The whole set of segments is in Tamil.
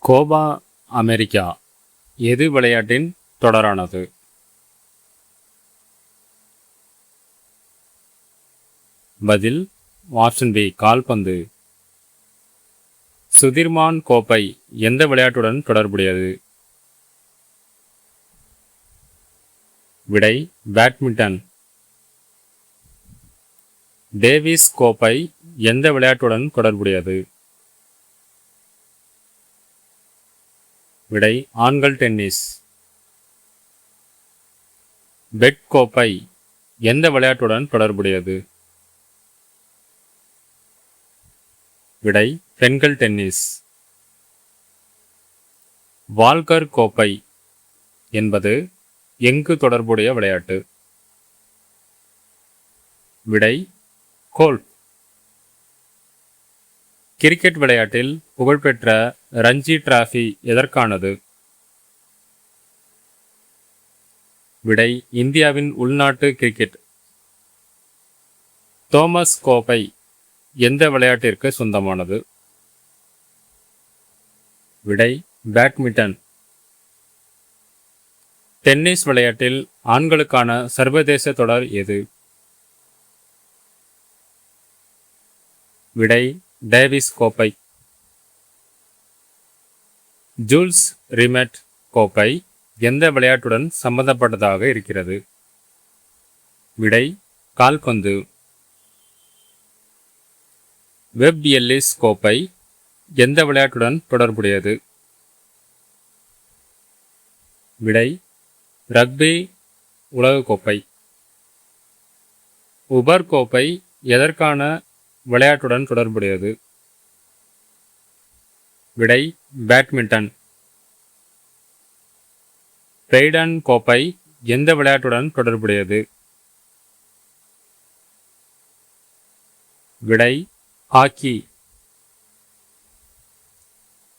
கோபா அமெரிக்கா எது விளையாட்டின் தொடரானது? பதில் ஆப்ஷன் பி கால்பந்து. சுதிர்மான் கோப்பை எந்த விளையாட்டுடன் தொடர்புடையது? விடை பேட்மிண்டன். டேவிஸ் கோப்பை எந்த விளையாட்டுடன் தொடர்புடையது? விடை ஆண்கள் டென்னிஸ். பெட் கோப்பை எந்த விளையாட்டுடன் தொடர்புடையது? விடை பெண்கள் டென்னிஸ். வால்கர் கோப்பை என்பது எங்கு தொடர்புடைய விளையாட்டு? விடை கோல்ஃப். கிரிக்கெட் விளையாட்டில் புகழ்பெற்ற ரஞ்சி டிராபி எதற்கானது? விடை இந்தியாவின் உள்நாட்டு கிரிக்கெட். தோமஸ் கோப்பை எந்த விளையாட்டிற்கு சொந்தமானது? விடை பேட்மிண்டன். டென்னிஸ் விளையாட்டில் ஆண்களுக்கான சர்வதேச தொடர் எது? விடை டேவிஸ் கோப்பை. ஜூல்ஸ் ரிமெட் கோப்பை எந்த விளையாட்டுடன் சம்பந்தப்பட்டதாக இருக்கிறது? விடை கால்பந்து. வெப் எல்லிஸ் கோப்பை எந்த விளையாட்டுடன் தொடர்புடையது? விடை ரக்பி உலகக்கோப்பை. உபர் கோப்பை எதற்கான விளையாட்டுடன் தொடர்புடையது? விடை பேட்மிண்டன். பெய்டன் கோப்பை எந்த விளையாட்டுடன் தொடர்புடையது? விடை ஹாக்கி.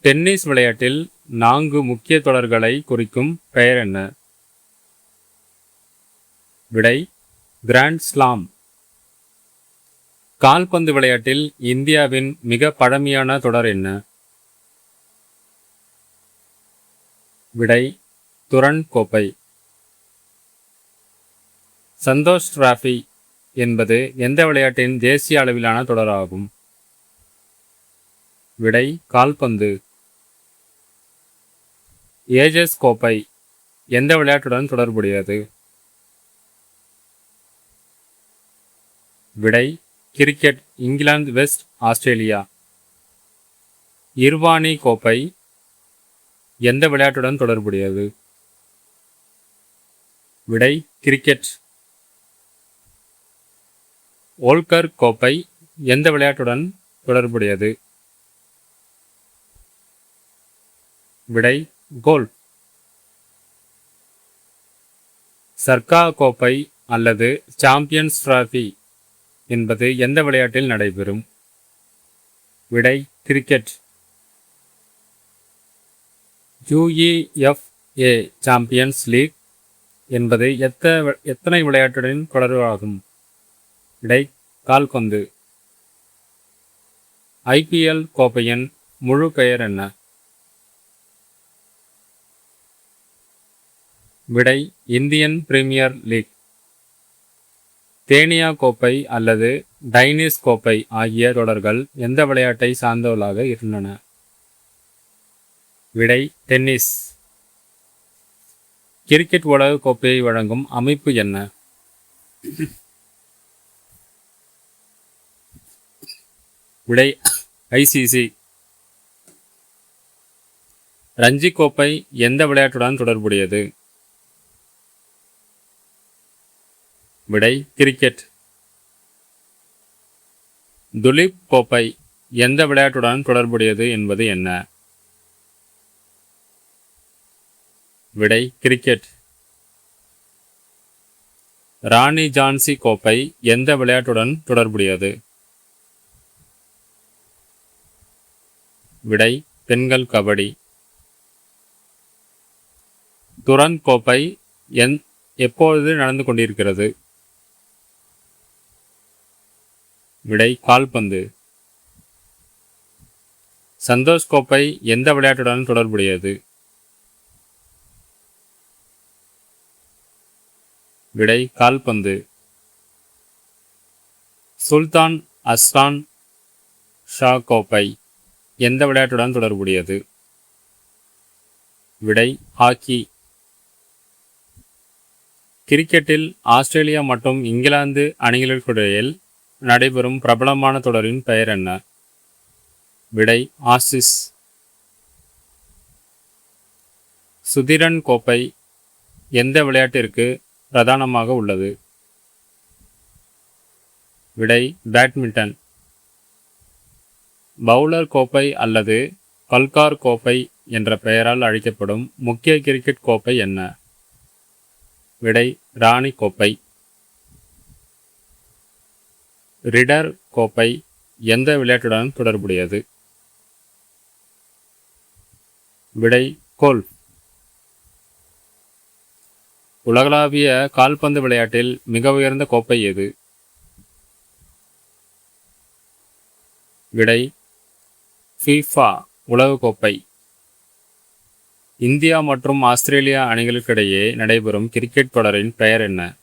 டென்னிஸ் விளையாட்டில் 4 முக்கிய தொடர்களை குறிக்கும் பெயர் என்ன? விடை கிராண்ட் ஸ்லாம். கால்பந்து விளையாட்டில் இந்தியாவின் மிக பழமையான தொடர் என்ன? விடை துரன் கோப்பை. சந்தோஷ் டிராபி என்பது எந்த விளையாட்டின் தேசிய அளவிலான தொடராகும்? விடை கால்பந்து. ஏஜஸ் கோப்பை எந்த விளையாட்டுடன் தொடர்புடையது? விடை cricket. England west Australia. Irani கோப்பை எந்த விளையாட்டுடன் தொடர்புடையது? விடை கிரிக்கெட். ஓல்கர் கோப்பை எந்த விளையாட்டுடன் தொடர்புடையது? விடை கோல்ஃப். சர்க்கா கோப்பை அல்லது சாம்பியன்ஸ் டிராபி என்பது எந்த விளையாட்டில் நடைபெறும்? விடை கிரிக்கெட். UEFA சாம்பியன்ஸ் லீக் என்பது எத்தனை விளையாட்டுடன் தொடர்பாகும்? விடை கால்பந்து. IPL கோப்பையின் முழு பெயர் என்ன? விடை இந்தியன் பிரீமியர் லீக். தேனியா கோப்பை அல்லது டைனிஸ் கோப்பை ஆகிய தொடர்கள் எந்த விளையாட்டை சார்ந்தவர்களாக இருந்தன? விடை டென்னிஸ். கிரிக்கெட் உலக கோப்பையை வழங்கும் அமைப்பு என்ன? விடை ICC. ரஞ்சி கோப்பை எந்த விளையாட்டுடன் தொடர்புடையது? விடை கிரிக்கெட். துலீப் கோப்பை எந்த விளையாட்டுடன் தொடர்புடையது என்பது என்ன? விடை கிரிக்கெட். ராணி ஜான்சி கோப்பை எந்த விளையாட்டுடன் தொடர்புடையது? விடை பெண்கள் கபடி. துரன் கோப்பை எப்பொழுது நடந்து கொண்டிருக்கிறது? விடை கால்பந்து. சந்தோஷ் கோப்பை எந்த விளையாட்டுடன் தொடர்புடையது? விடை கால்பந்து. சுல்தான் அஸ்லான் ஷா கோப்பை எந்த விளையாட்டுடன் தொடர்புடையது? விடை ஹாக்கி. கிரிக்கெட்டில் ஆஸ்திரேலியா மற்றும் இங்கிலாந்து அணிகளுக்கிடையில் நடைபெறும் பிரபலமான தொடரின் பெயர் என்ன? விடை ஆசிஸ். சுதிரன் கோப்பை எந்த விளையாட்டிற்கு பிரதானமாக உள்ளது? விடை பேட்மிண்டன். பவுலர் கோப்பை அல்லது கல்கார் கோப்பை என்ற பெயரால் அழைக்கப்படும் முக்கிய கிரிக்கெட் கோப்பை என்ன? விடை ராணி கோப்பை. ரிடர் கோப்பை எந்த விளையாட்டுடன் தொடர்புடையது? விடை கோல்ஃப். உலகளாவிய கால்பந்து விளையாட்டில் மிக உயர்ந்த கோப்பை எது? விடை ஃபீஃபா உலகக்கோப்பை. இந்தியா மற்றும் ஆஸ்திரேலியா அணிகளுக்கிடையே நடைபெறும் கிரிக்கெட் தொடரின் பெயர் என்ன?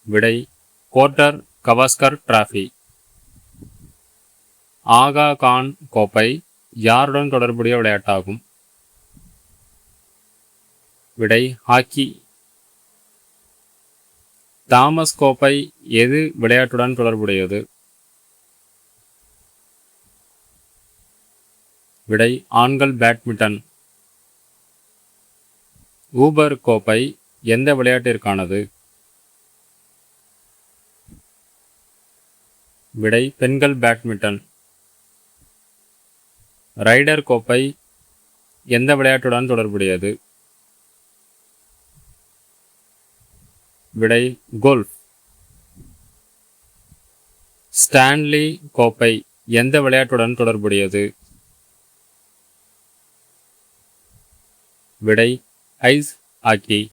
விடை போர்ட்டர் கவாஸ்கர் டிராபி. ஆகா கான் கோப்பை யாருடன் தொடர்புடைய விளையாட்டாகும்? விடை ஹாக்கி. தாமஸ் கோப்பை எது விளையாட்டுடன் தொடர்புடையது? விடை ஆண்கள் பேட்மிண்டன். ஊபர் கோப்பை எந்த விளையாட்டிற்கானது? விடை பெண்கள் பேட்மிண்டன். ரைடர் கோப்பை எந்த விளையாட்டுடன் தொடர்புடையது? விடை கோல்ஃப். ஸ்டான்லி கோப்பை எந்த விளையாட்டுடன் தொடர்புடையது? விடை ஐஸ் ஹாக்கி.